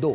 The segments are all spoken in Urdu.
2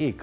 1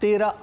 13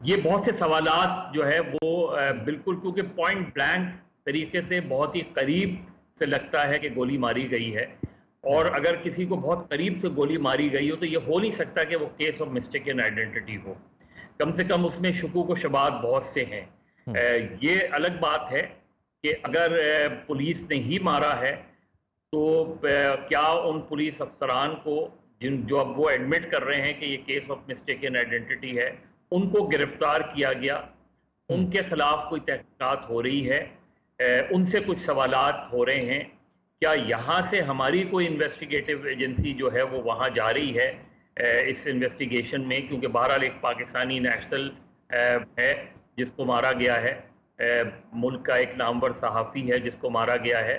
یہ بہت سے سوالات جو ہے وہ بالکل، کیونکہ پوائنٹ بلینک طریقے سے بہت ہی قریب سے لگتا ہے کہ گولی ماری گئی ہے، اور اگر کسی کو بہت قریب سے گولی ماری گئی ہو تو یہ ہو نہیں سکتا کہ وہ کیس آف مسٹیکن آئیڈینٹی ہو. کم سے کم اس میں شکوک و شبہات بہت سے ہیں. یہ الگ بات ہے کہ اگر پولیس نے ہی مارا ہے تو کیا ان پولیس افسران کو جو اب وہ ایڈمٹ کر رہے ہیں کہ یہ کیس آف مسٹیکن آئیڈینٹی ہے، ان کو گرفتار کیا گیا، ان کے خلاف کوئی تحقیقات ہو رہی ہے، ان سے کچھ سوالات ہو رہے ہیں، کیا یہاں سے ہماری کوئی انویسٹیگیٹو ایجنسی جو ہے وہ وہاں جا رہی ہے اس انویسٹیگیشن میں، کیونکہ بہرحال ایک پاکستانی نیشنل ہے جس کو مارا گیا ہے، ملک کا ایک نامور صحافی ہے جس کو مارا گیا ہے،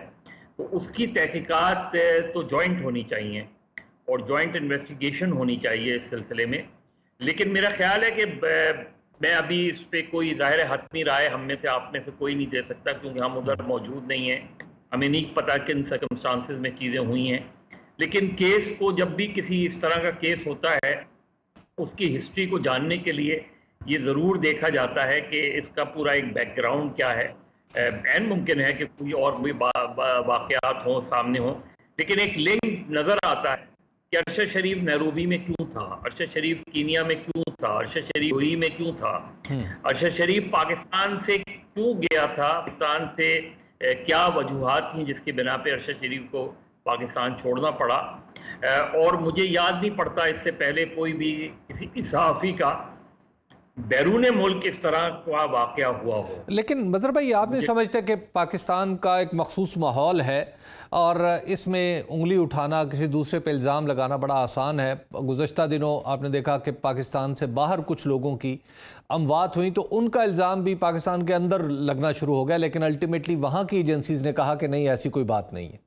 تو اس کی تحقیقات تو جوائنٹ ہونی چاہیے اور جوائنٹ انویسٹیگیشن ہونی چاہیے اس سلسلے میں. لیکن میرا خیال ہے کہ میں ابھی اس پہ کوئی ظاہر حتمی رائے ہم میں سے آپ میں سے کوئی نہیں دے سکتا، کیونکہ ہم ادھر موجود نہیں ہیں، ہمیں نہیں پتا کن سرکمسٹانسز میں چیزیں ہوئی ہیں. لیکن کیس کو جب بھی کسی اس طرح کا کیس ہوتا ہے، اس کی ہسٹری کو جاننے کے لیے یہ ضرور دیکھا جاتا ہے کہ اس کا پورا ایک بیک گراؤنڈ کیا ہے. عین ممکن ہے کہ کوئی اور بھی واقعات ہوں سامنے ہوں، لیکن ایک لنک نظر آتا ہے کہ ارشد شریف نیروبی میں کیوں تھا، ارشد شریف کینیا میں کیوں تھا، ارشد شریف یو اے ای میں کیوں تھا، ارشد شریف پاکستان سے کیوں گیا تھا، پاکستان سے کیا وجوہات تھیں جس کی بنا پہ ارشد شریف کو پاکستان چھوڑنا پڑا. اور مجھے یاد نہیں پڑتا اس سے پہلے کوئی بھی کسی صحافی کا بیرون ملک اس طرح کا واقعہ ہوا ہو. لیکن مظہر بھائی، آپ نہیں سمجھتے کہ پاکستان کا ایک مخصوص ماحول ہے اور اس میں انگلی اٹھانا، کسی دوسرے پہ الزام لگانا بڑا آسان ہے؟ گزشتہ دنوں آپ نے دیکھا کہ پاکستان سے باہر کچھ لوگوں کی اموات ہوئیں تو ان کا الزام بھی پاکستان کے اندر لگنا شروع ہو گیا، لیکن الٹیمیٹلی وہاں کی ایجنسیز نے کہا کہ نہیں، ایسی کوئی بات نہیں ہے.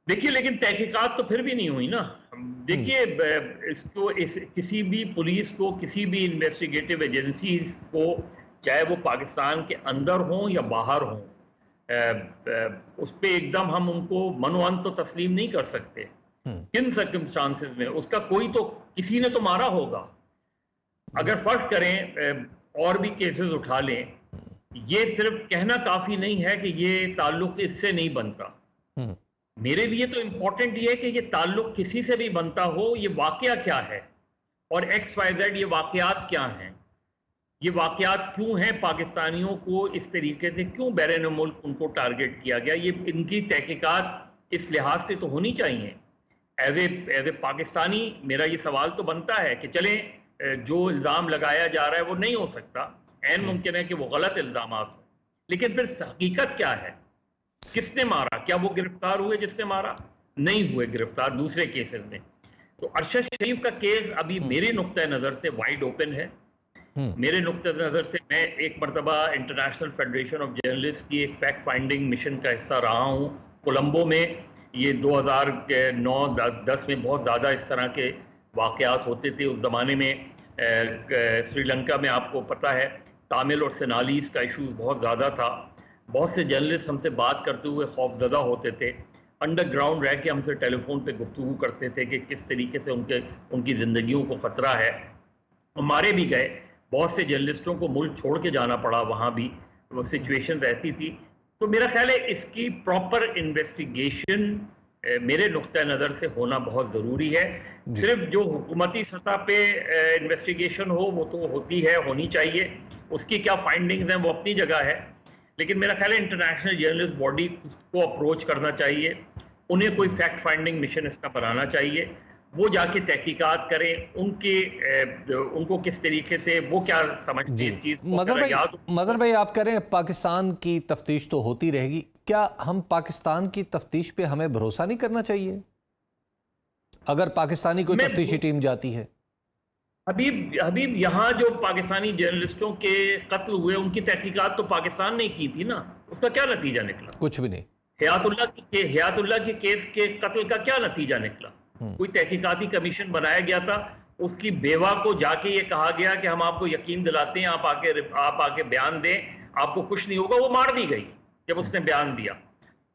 دیکھیے لیکن تحقیقات تو پھر بھی نہیں ہوئی نا. دیکھیے اس کو کسی بھی پولیس کو، کسی بھی انویسٹیگیٹو ایجنسیز کو، چاہے وہ پاکستان کے اندر ہوں یا باہر ہوں، اس پہ ایک دم ہم ان کو منوان تو تسلیم نہیں کر سکتے. کن سرکمسٹانسز میں اس کا کوئی تو کسی نے تو مارا ہوگا. اگر فرض کریں اور بھی کیسز اٹھا لیں، یہ صرف کہنا کافی نہیں ہے کہ یہ تعلق اس سے نہیں بنتا. میرے لیے تو امپورٹنٹ یہ ہے کہ یہ تعلق کسی سے بھی بنتا ہو، یہ واقعہ کیا ہے اور ایکس وائی زیڈ یہ واقعات کیا ہیں، یہ واقعات کیوں ہیں، پاکستانیوں کو اس طریقے سے کیوں بیرون ملک ان کو ٹارگٹ کیا گیا. یہ ان کی تحقیقات اس لحاظ سے تو ہونی چاہیے. ایز اے پاکستانی میرا یہ سوال تو بنتا ہے کہ چلیں جو الزام لگایا جا رہا ہے وہ نہیں ہو سکتا، عین ممکن ہے کہ وہ غلط الزامات ہوں، لیکن پھر حقیقت کیا ہے، کس نے مارا، کیا وہ گرفتار ہوئے جس نے مارا؟ نہیں ہوئے گرفتار دوسرے کیسز میں. تو ارشد شریف کا کیس ابھی میرے نقطۂ نظر سے وائڈ اوپن ہے. میرے نقطۂ نظر سے میں ایک مرتبہ انٹرنیشنل فیڈریشن آف جرنلسٹ کی ایک فیکٹ فائنڈنگ مشن کا حصہ رہا ہوں کولمبو میں. یہ 2009-10 میں بہت زیادہ اس طرح کے واقعات ہوتے تھے. اس زمانے میں سری لنکا میں آپ کو پتہ ہے تامل اور سینالیز کا ایشو بہت زیادہ تھا. بہت سے جرنلسٹ ہم سے بات کرتے ہوئے خوف زدہ ہوتے تھے، انڈر گراؤنڈ رہ کے ہم سے ٹیلی فون پہ گفتگو کرتے تھے کہ کس طریقے سے ان کی زندگیوں کو خطرہ ہے. ہمارے بھی گئے، بہت سے جرنلسٹوں کو ملک چھوڑ کے جانا پڑا، وہاں بھی وہ سچویشن رہتی تھی. تو میرا خیال ہے اس کی پراپر انویسٹیگیشن میرے نقطۂ نظر سے ہونا بہت ضروری ہے. صرف جو حکومتی سطح پہ انویسٹیگیشن ہو وہ تو ہوتی ہے، ہونی چاہیے، اس کی کیا فائنڈنگز ہیں وہ اپنی جگہ ہے. لیکن میرا خیال ہے انٹرنیشنل جرنلسٹ باڈی کو اپروچ کرنا چاہیے، انہیں کوئی فیکٹ فائنڈنگ مشن اس کا بنانا چاہیے، وہ جا کے تحقیقات کریں ان کو کس طریقے سے وہ کیا سمجھتے ہیں اس چیز کو. مظہر بھائی آپ کہہ رہے ہیں پاکستان کی تفتیش تو ہوتی رہے گی، کیا ہم پاکستان کی تفتیش پہ ہمیں بھروسہ نہیں کرنا چاہیے اگر پاکستانی کوئی تفتیشی ٹیم جاتی ہے؟ حبیب یہاں جو پاکستانی جرنلسٹوں کے قتل ہوئے ان کی تحقیقات تو پاکستان نے کی تھی نا، اس کا کیا نتیجہ نکلا؟ کچھ بھی نہیں. حیات اللہ کی کیس کے قتل کا کیا نتیجہ نکلا؟ کوئی تحقیقاتی کمیشن بنایا گیا تھا، اس کی بیوہ کو جا کے یہ کہا گیا کہ ہم آپ کو یقین دلاتے ہیں، آپ آ کے بیان دیں، آپ کو کچھ نہیں ہوگا. وہ مار دی گئی جب اس نے بیان دیا.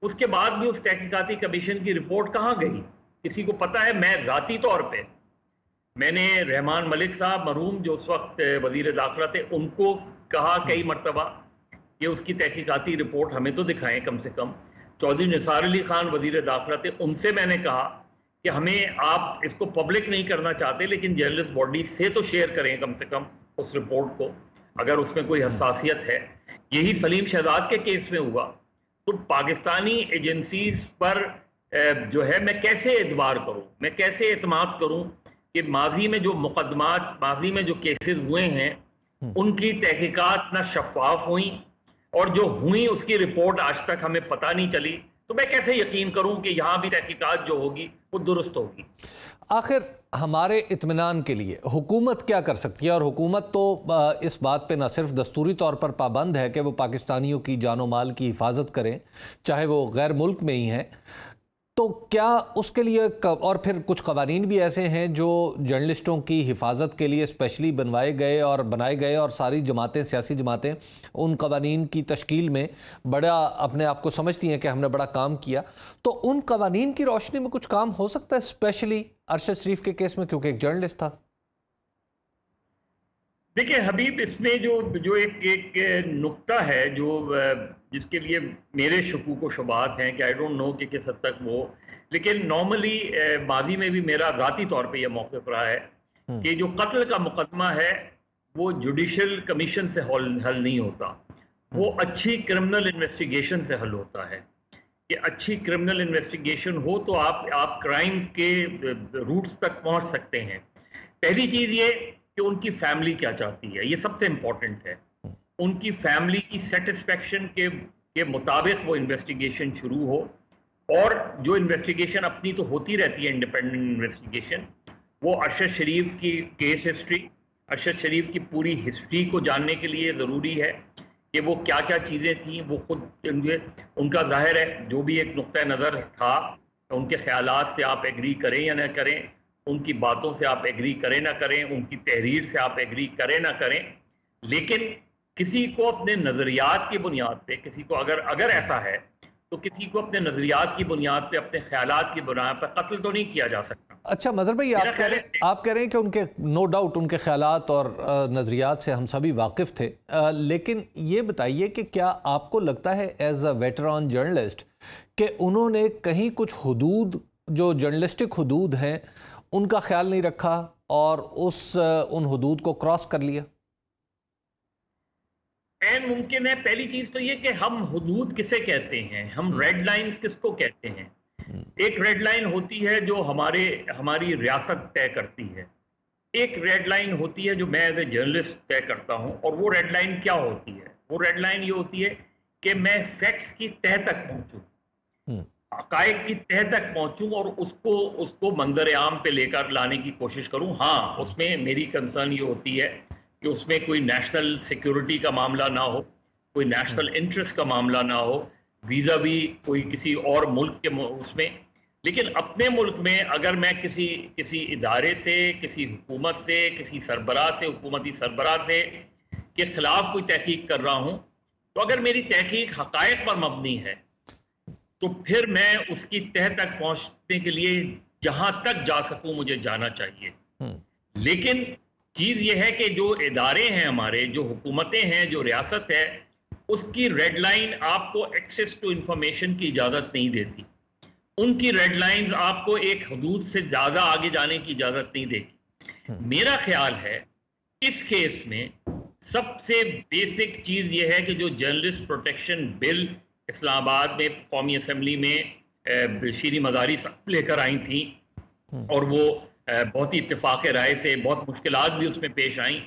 اس کے بعد بھی اس تحقیقاتی کمیشن کی رپورٹ کہاں گئی؟ کسی کو پتا ہے؟ میں ذاتی طور پہ میں نے رحمان ملک صاحب مرحوم جو اس وقت وزیر داخلہ تھے ان کو کہا کئی مرتبہ کہ اس کی تحقیقاتی رپورٹ ہمیں تو دکھائیں کم سے کم. چودھری نثار علی خان وزیر داخلہ تھے، ان سے میں نے کہا کہ ہمیں آپ اس کو پبلک نہیں کرنا چاہتے لیکن جرنلسٹ باڈی سے تو شیئر کریں کم سے کم اس رپورٹ کو اگر اس میں کوئی حساسیت ہے. یہی سلیم شہزاد کے کیس میں ہوا. تو پاکستانی ایجنسیز پر جو ہے میں کیسے اعتبار کروں، میں کیسے اعتماد کروں کہ ماضی میں جو مقدمات، ماضی میں جو کیسز ہوئے ہیں ان کی تحقیقات نہ شفاف ہوئیں اور جو ہوئی اس کی رپورٹ آج تک ہمیں پتہ نہیں چلی. تو میں کیسے یقین کروں کہ یہاں بھی تحقیقات جو ہوگی وہ درست ہوگی. آخر ہمارے اطمینان کے لیے حکومت کیا کر سکتی ہے؟ اور حکومت تو اس بات پہ نہ صرف دستوری طور پر پابند ہے کہ وہ پاکستانیوں کی جان و مال کی حفاظت کریں چاہے وہ غیر ملک میں ہی ہیں، تو کیا اس کے لیے اور پھر کچھ قوانین بھی ایسے ہیں جو جرنلسٹوں کی حفاظت کے لیے اسپیشلی بنائے گئے اور ساری جماعتیں، سیاسی جماعتیں ان قوانین کی تشکیل میں بڑا اپنے آپ کو سمجھتی ہیں کہ ہم نے بڑا کام کیا. تو ان قوانین کی روشنی میں کچھ کام ہو سکتا ہے اسپیشلی ارشد شریف کے کیس میں کیونکہ ایک جرنلسٹ تھا؟ دیکھیں حبیب، اس میں جو ایک نقطہ ہے جو جس کے لیے میرے شکوک و شبہات ہیں کہ آئی ڈونٹ نو کہ کس حد تک وہ، لیکن نارملی ماضی میں بھی میرا ذاتی طور پہ یہ موقف رہا ہے کہ جو قتل کا مقدمہ ہے وہ جوڈیشل کمیشن سے حل نہیں ہوتا، وہ اچھی کرمنل انویسٹیگیشن سے حل ہوتا ہے. کہ اچھی کرمنل انویسٹیگیشن ہو تو آپ کرائم کے روٹس تک پہنچ سکتے ہیں. پہلی چیز یہ کہ ان کی فیملی کیا چاہتی ہے، یہ سب سے امپورٹنٹ ہے. ان کی فیملی کی سیٹسفیکشن کے مطابق وہ انویسٹیگیشن شروع ہو، اور جو انویسٹیگیشن اپنی تو ہوتی رہتی ہے انڈیپینڈنٹ انویسٹیگیشن، وہ ارشد شریف کی کیس ہسٹری، ارشد شریف کی پوری ہسٹری کو جاننے کے لیے ضروری ہے کہ وہ کیا کیا چیزیں تھیں. وہ خود ان کا ظاہر ہے جو بھی ایک نقطہ نظر تھا، ان کے خیالات سے آپ ایگری کریں یا نہ کریں، ان کی باتوں سے آپ ایگری کریں نہ کریں، ان کی تحریر سے آپ ایگری کریں نہ کریں، لیکن کسی کو اپنے نظریات کی بنیاد پہ، کسی کو اگر ایسا ہے تو کسی کو اپنے نظریات کی بنیاد پہ، اپنے خیالات کی بنیاد پہ قتل تو نہیں کیا جا سکتا. اچھا مظہر بھائی، آپ کہہ رہے ہیں کہ ان کے نو ڈاؤٹ ان کے خیالات اور نظریات سے ہم سبھی واقف تھے، لیکن یہ بتائیے کہ کیا آپ کو لگتا ہے ایز اے ویٹران جرنلسٹ کہ انہوں نے کہیں کچھ حدود جو جرنلسٹک حدود ہیں ان کا خیال نہیں رکھا اور ان حدود کو کراس کر لیا؟ این ممکن ہے. پہلی چیز تو یہ کہ ہم حدود کسے کہتے ہیں، ہم ریڈ لائنز کس کو کہتے ہیں. ایک ریڈ لائن ہوتی ہے جو ہماری ریاست طے کرتی ہے، ایک ریڈ لائن ہوتی ہے جو میں ایز اے جرنلسٹ طے کرتا ہوں. اور وہ ریڈ لائن کیا ہوتی ہے؟ وہ ریڈ لائن یہ ہوتی ہے کہ میں فیکٹس کی تہہ تک پہنچوں، حقائق کی تہہ تک پہنچوں اور اس کو منظر عام پہ لے کر لانے کی کوشش کروں. ہاں، اس میں میری کنسرن یہ ہوتی ہے کہ اس میں کوئی نیشنل سیکیورٹی کا معاملہ نہ ہو، کوئی نیشنل انٹرسٹ کا معاملہ نہ ہو، ویزا بھی کوئی کسی اور ملک کے اس میں. لیکن اپنے ملک میں اگر میں کسی ادارے سے، کسی حکومت سے، کسی سربراہ سے، حکومتی سربراہ سے کے خلاف کوئی تحقیق کر رہا ہوں، تو اگر میری تحقیق حقائق پر مبنی ہے تو پھر میں اس کی تہہ تک پہنچنے کے لیے جہاں تک جا سکوں مجھے جانا چاہیے. لیکن چیز یہ ہے کہ جو ادارے ہیں ہمارے، جو حکومتیں ہیں، جو ریاست ہے، اس کی ریڈ لائن آپ کو ایکسیس ٹو انفارمیشن کی اجازت نہیں دیتی. ان کی ریڈ لائنز آپ کو ایک حدود سے زیادہ آگے جانے کی اجازت نہیں دے گی. میرا خیال ہے اس کیس میں سب سے بیسک چیز یہ ہے کہ جو جرنلسٹ پروٹیکشن بل اسلام آباد میں قومی اسمبلی میں شیریں مزاری صاحب لے کر آئی تھیں، اور وہ بہت ہی اتفاق رائے سے، بہت مشکلات بھی اس میں پیش آئیں،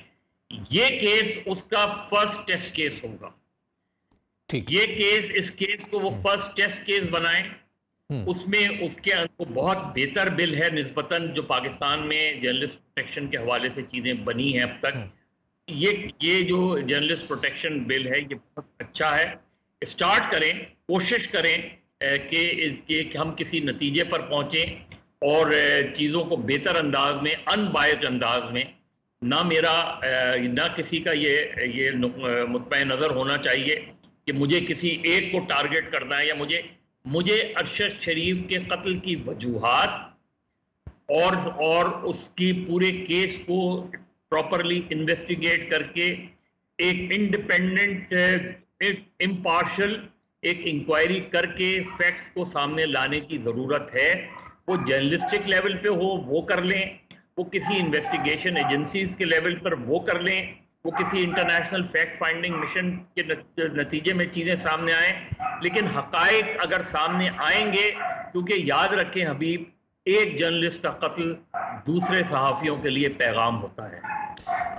یہ کیس اس کا فرسٹ ٹیسٹ کیس ہوگا. یہ کیس، اس کیس کو وہ فرسٹ ٹیسٹ کیس بنائیں. اس میں اس کے بہت بہتر بل ہے نسبتاً جو پاکستان میں جرنلسٹ پروٹیکشن کے حوالے سے چیزیں بنی ہیں اب تک. یہ جو جرنلسٹ پروٹیکشن بل ہے یہ بہت اچھا ہے. اسٹارٹ کریں، کوشش کریں کہ ہم کسی نتیجے پر پہنچیں اور چیزوں کو بہتر انداز میں، ان بائزڈ انداز میں. نہ کسی کا یہ مطمع نظر ہونا چاہیے کہ مجھے کسی ایک کو ٹارگٹ کرنا ہے، یا مجھے ارشد شریف کے قتل کی وجوہات اور اس کی پورے کیس کو پراپرلی انویسٹیگیٹ کر کے ایک انڈیپینڈنٹ امپارشل ایک انکوائری کر کے فیکٹس کو سامنے لانے کی ضرورت ہے. وہ جرنلسٹک لیول پہ ہو وہ کر لیں, وہ کسی انویسٹیگیشن ایجنسیز کے لیول پر وہ کر لیں, وہ کسی انٹرنیشنل فیکٹ فائنڈنگ مشن کے نتیجے میں چیزیں سامنے آئیں, لیکن حقائق اگر سامنے آئیں گے, کیونکہ یاد رکھیں حبیب, ایک جرنلسٹ کا قتل دوسرے صحافیوں کے لیے پیغام ہوتا ہے.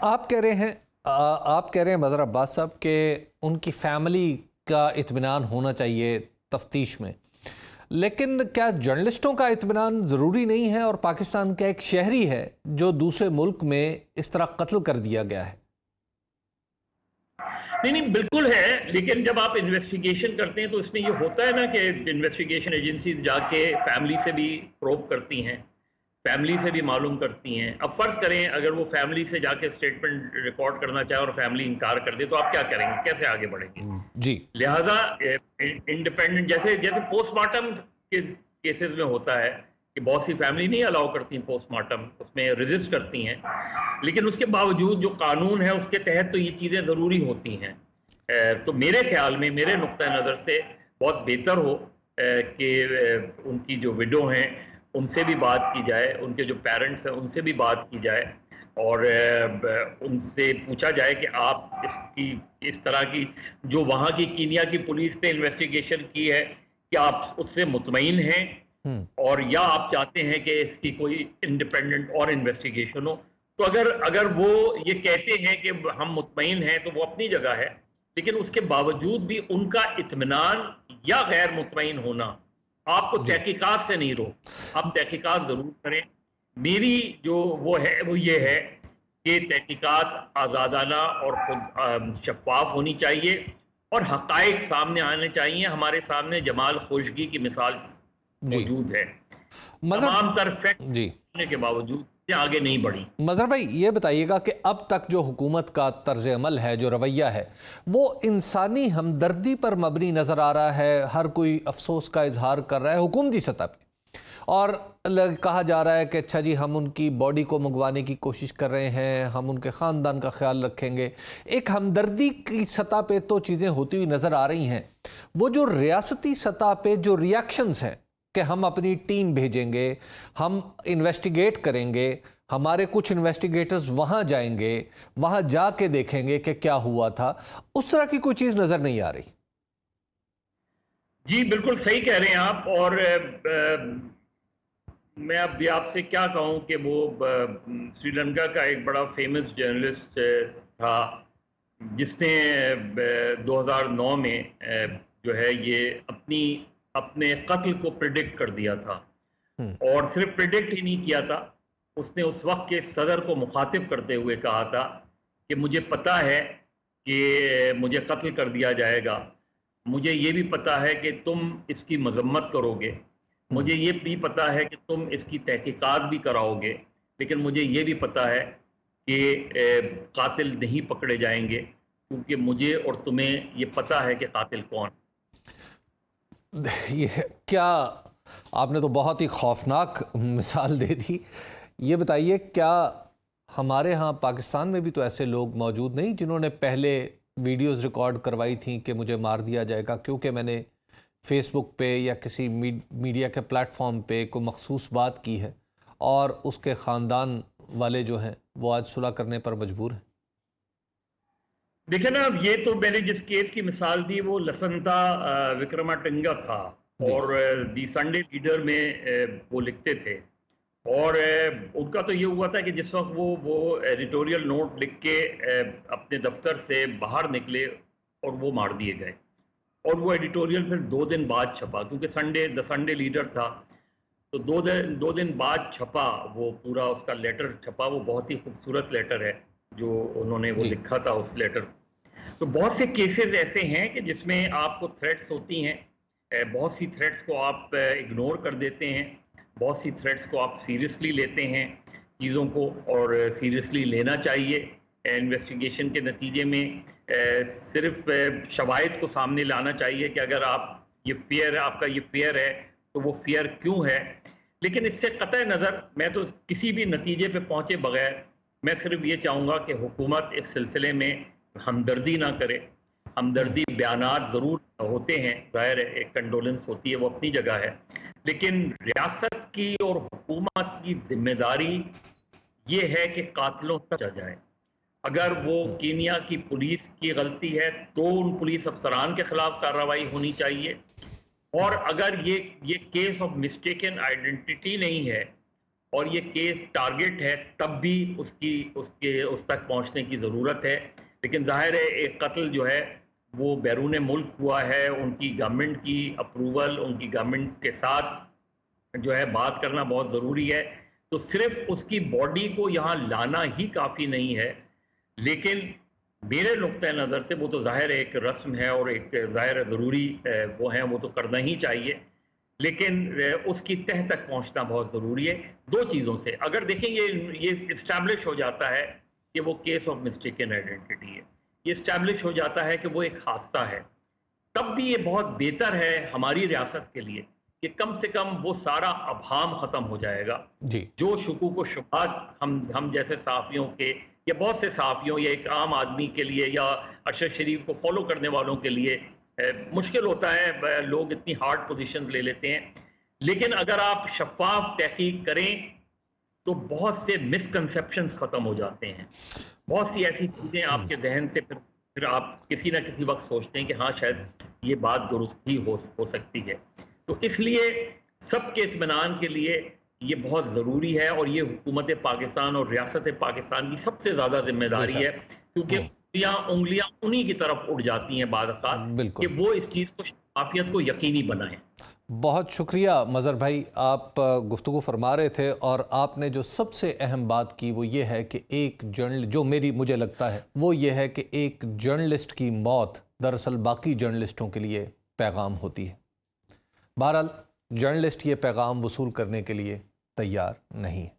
آپ کہہ رہے ہیں مظہر عباس صاحب کہ ان کی فیملی کا اطمینان ہونا چاہیے تفتیش میں, لیکن کیا جرنلسٹوں کا اطمینان ضروری نہیں ہے؟ اور پاکستان کا ایک شہری ہے جو دوسرے ملک میں اس طرح قتل کر دیا گیا ہے. نہیں بالکل ہے, لیکن جب آپ انویسٹیگیشن کرتے ہیں تو اس میں یہ ہوتا ہے نا کہ انویسٹیگیشن ایجنسیز جا کے فیملی سے بھی پروب کرتی ہیں, فیملی سے بھی معلوم کرتی ہیں. اب فرض کریں اگر وہ فیملی سے جا کے اسٹیٹمنٹ ریکارڈ کرنا چاہے اور فیملی انکار کر دے تو آپ کیا کریں گے, کیسے آگے بڑھیں گے؟ جی, لہٰذا انڈیپینڈنٹ جیسے پوسٹ مارٹم کے کیسز میں ہوتا ہے کہ بہت سی فیملی نہیں الاؤ کرتی پوسٹ مارٹم, اس میں ریزسٹ کرتی ہیں, لیکن اس کے باوجود جو قانون ہے اس کے تحت تو یہ چیزیں ضروری ہوتی ہیں. تو میرے خیال میں, میرے نقطۂ نظر سے بہت بہتر ہو کہ ان کی جو وڈو ہیں ان سے بھی بات کی جائے, ان کے جو پیرنٹس ہیں ان سے بھی بات کی جائے, اور ان سے پوچھا جائے کہ آپ اس طرح کی جو وہاں کی کینیا کی پولیس نے انویسٹیگیشن کی ہے کہ آپ اس سے مطمئن ہیں, اور یا آپ چاہتے ہیں کہ اس کی کوئی انڈیپینڈنٹ اور انویسٹیگیشن ہو. تو اگر وہ یہ کہتے ہیں کہ ہم مطمئن ہیں تو وہ اپنی جگہ ہے, لیکن اس کے باوجود بھی ان کا اطمینان یا غیر مطمئن ہونا آپ کو تحقیقات سے نہیں روک, آپ تحقیقات ضرور کریں. میری جو وہ یہ ہے کہ تحقیقات آزادانہ اور خود شفاف ہونی چاہیے اور حقائق سامنے آنے چاہیے. ہمارے سامنے جمال خشوگی کی مثال موجود ہے, تمام تر فیکٹس ہونے کے باوجود آگے نہیں بڑھی. مظہر بھائی یہ بتائیے گا کہ اب تک جو حکومت کا طرز عمل ہے, جو رویہ ہے, وہ انسانی ہمدردی پر مبنی نظر آ رہا ہے؟ ہر کوئی افسوس کا اظہار کر رہا ہے حکومتی سطح پہ, اور کہا جا رہا ہے کہ اچھا جی ہم ان کی باڈی کو منگوانے کی کوشش کر رہے ہیں, ہم ان کے خاندان کا خیال رکھیں گے. ایک ہمدردی کی سطح پہ تو چیزیں ہوتی ہوئی نظر آ رہی ہیں, وہ جو ریاستی سطح پہ جو ریاکشنز ہیں کہ ہم اپنی ٹیم بھیجیں گے, ہم انویسٹیگیٹ کریں گے, ہمارے کچھ انویسٹیگیٹرز وہاں جائیں گے, وہاں جا کے دیکھیں گے کہ کیا ہوا تھا, اس طرح کی کوئی چیز نظر نہیں آ رہی. جی بالکل صحیح کہہ رہے ہیں آپ, اور میں اب بھی آپ سے کیا کہوں کہ وہ سری لنکا کا ایک بڑا فیمس جرنلسٹ تھا جس نے 2009 میں جو ہے یہ اپنے قتل کو پریڈکٹ کر دیا تھا, اور صرف پریڈکٹ ہی نہیں کیا تھا, اس نے اس وقت کے صدر کو مخاطب کرتے ہوئے کہا تھا کہ مجھے پتا ہے کہ مجھے قتل کر دیا جائے گا, مجھے یہ بھی پتا ہے کہ تم اس کی مذمت کرو گے, مجھے یہ بھی پتا ہے کہ تم اس کی تحقیقات بھی کراؤ گے, لیکن مجھے یہ بھی پتا ہے کہ قاتل نہیں پکڑے جائیں گے, کیونکہ مجھے اور تمہیں یہ پتا ہے کہ قاتل کون. یہ کیا آپ نے تو بہت ہی خوفناک مثال دے دی. یہ بتائیے کیا ہمارے ہاں پاکستان میں بھی تو ایسے لوگ موجود نہیں جنہوں نے پہلے ویڈیوز ریکارڈ کروائی تھیں کہ مجھے مار دیا جائے گا کیونکہ میں نے فیس بک پہ یا کسی میڈیا کے پلیٹ فارم پہ کوئی مخصوص بات کی ہے, اور اس کے خاندان والے جو ہیں وہ آج صلح کرنے پر مجبور ہیں؟ دیکھیں نا, اب یہ تو میں نے جس کیس کی مثال دی وہ لسنتا وکرماٹنگا تھا, اور دی سنڈے لیڈر میں وہ لکھتے تھے, اور ان کا تو یہ ہوا تھا کہ جس وقت وہ ایڈیٹوریل نوٹ لکھ کے اپنے دفتر سے باہر نکلے اور وہ مار دیے گئے, اور وہ ایڈیٹوریل پھر 2 دن بعد چھپا, کیونکہ دا سنڈے لیڈر تھا تو 2 دن بعد چھپا, وہ پورا اس کا لیٹر چھپا. وہ بہت ہی خوبصورت لیٹر ہے جو انہوں نے وہ لکھا تھا اس لیٹر. تو بہت سے کیسز ایسے ہیں کہ جس میں آپ کو تھریٹس ہوتی ہیں, بہت سی تھریٹس کو آپ اگنور کر دیتے ہیں, بہت سی تھریٹس کو آپ سیریسلی لیتے ہیں چیزوں کو, اور سیریسلی لینا چاہیے. انویسٹیگیشن کے نتیجے میں صرف شواہد کو سامنے لانا چاہیے کہ اگر آپ یہ فیئر ہے, آپ کا یہ فیئر ہے تو وہ فیئر کیوں ہے. لیکن اس سے قطع نظر میں تو کسی بھی نتیجے پہ پہنچے بغیر میں صرف یہ چاہوں گا کہ حکومت اس سلسلے میں ہمدردی نہ کرے. ہمدردی بیانات ضرور ہوتے ہیں، ظاہر ہے ایک کنڈولنس ہوتی ہے، وہ اپنی جگہ ہے، لیکن ریاست کی اور حکومت کی ذمہ داری یہ ہے کہ قاتلوں تک پہنچا جائے. اگر وہ کینیا کی پولیس کی غلطی ہے تو ان پولیس افسران کے خلاف کارروائی ہونی چاہیے، اور اگر یہ کیس آف مسٹیکن آئیڈینٹی نہیں ہے اور یہ کیس ٹارگٹ ہے تب بھی اس تک پہنچنے کی ضرورت ہے. لیکن ظاہر ہے ایک قتل جو ہے وہ بیرون ملک ہوا ہے، ان کی گورنمنٹ کی اپروول، ان کی گورنمنٹ کے ساتھ جو ہے بات کرنا بہت ضروری ہے. تو صرف اس کی باڈی کو یہاں لانا ہی کافی نہیں ہے، لیکن میرے نقطۂ نظر سے وہ تو ظاہر ایک رسم ہے اور ایک ظاہر ضروری وہ ہیں، وہ تو کرنا ہی چاہیے، لیکن اس کی تہ تک پہنچنا بہت ضروری ہے. دو چیزوں سے اگر دیکھیں یہ اسٹیبلش ہو جاتا ہے کہ وہ کیس آف مسٹیکن آئیڈینٹی ہے، یہ اسٹیبلش ہو جاتا ہے کہ وہ ایک حادثہ ہے، تب بھی یہ بہت بہتر ہے ہماری ریاست کے لیے کہ کم سے کم وہ سارا ابہام ختم ہو جائے گا. جی جو شکوک و شبہات ہم جیسے صحافیوں کے یا بہت سے صحافیوں یا ایک عام آدمی کے لیے یا ارشد شریف کو فالو کرنے والوں کے لیے مشکل ہوتا ہے، لوگ اتنی ہارڈ پوزیشن لے لیتے ہیں، لیکن اگر آپ شفاف تحقیق کریں تو بہت سے مسکنسیپشنز ختم ہو جاتے ہیں. بہت سی ایسی چیزیں آپ کے ذہن سے پھر آپ کسی نہ کسی وقت سوچتے ہیں کہ ہاں شاید یہ بات درست ہی ہو سکتی ہے. تو اس لیے سب کے اطمینان کے لیے یہ بہت ضروری ہے، اور یہ حکومت پاکستان اور ریاست پاکستان کی سب سے زیادہ ذمہ داری ہے، کیونکہ انگلیاں انہی کی طرف اٹھ جاتی ہیں بعض اوقات کہ وہ اس چیز کو شفافیت کو یقینی بنائیں. بہت شکریہ مظہر بھائی، آپ گفتگو فرما رہے تھے اور آپ نے جو سب سے اہم بات کی وہ یہ ہے کہ مجھے لگتا ہے وہ یہ ہے کہ ایک جرنلسٹ کی موت دراصل باقی جرنلسٹوں کے لیے پیغام ہوتی ہے. بہرحال جرنلسٹ یہ پیغام وصول کرنے کے لیے تیار نہیں ہے.